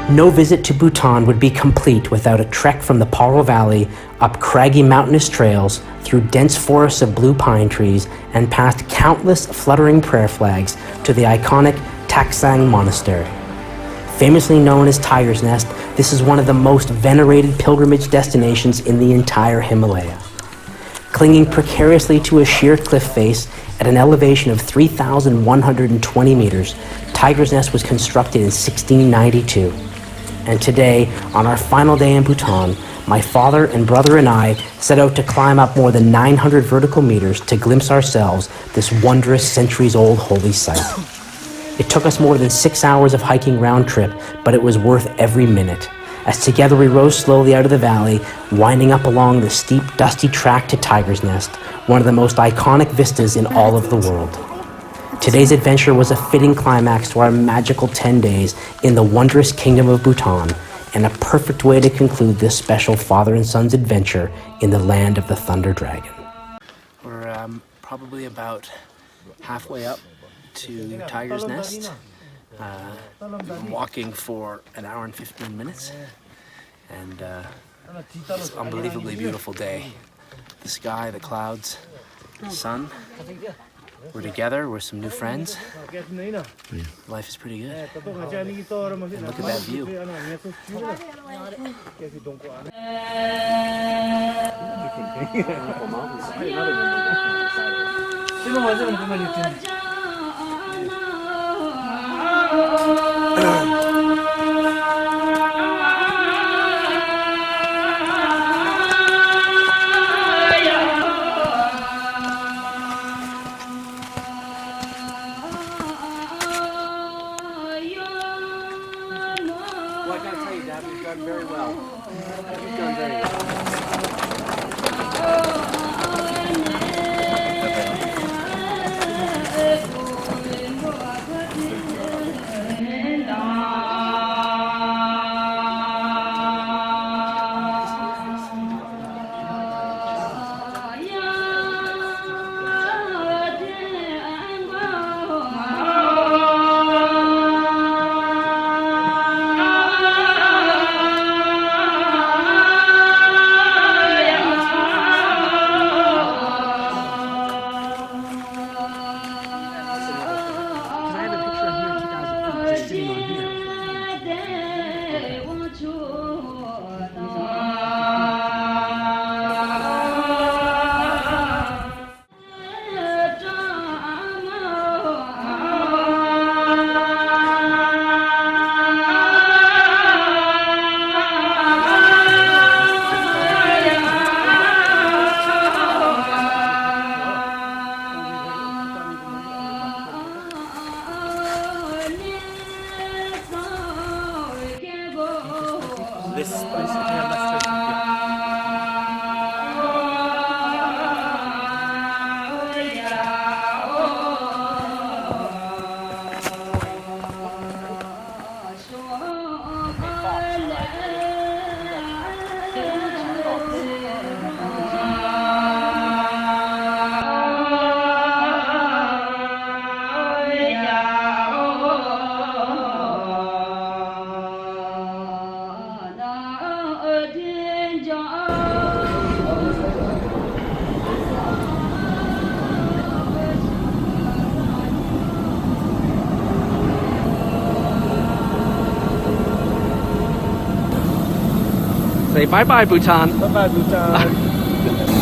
No visit to Bhutan would be complete without a trek from the Paro Valley up craggy mountainous trails, through dense forests of blue pine trees, and past countless fluttering prayer flags to the iconic Taktsang Monastery. Famously known as Tiger's Nest, this is one of the most venerated pilgrimage destinations in the entire Himalaya. Clinging precariously to a sheer cliff face at an elevation of 3,120 meters, Tiger's Nest was constructed in 1692. And today, on our final day in Bhutan, my father and brother and I set out to climb up more than 900 vertical meters to glimpse ourselves this wondrous centuries-old holy site. It took us more than 6 hours of hiking round trip, but it was worth every minute, as together we rose slowly out of the valley, winding up along the steep, dusty track to Tiger's Nest, one of the most iconic vistas in all of the world. Today's adventure was a fitting climax to our magical 10 days in the wondrous Kingdom of Bhutan, and a perfect way to conclude this special father and son's adventure in the land of the Thunder Dragon. We're probably about halfway up to Tiger's Nest. We've been walking for an hour and 15 minutes, and it's an unbelievably beautiful day. The sky, the clouds, the sun. We're together, we're some new friends. Life is pretty good. And look at that view. Well, I gotta tell you, Dad, you've done very well. You've done very well. This place, say bye-bye, Bhutan. Bye-bye, Bhutan.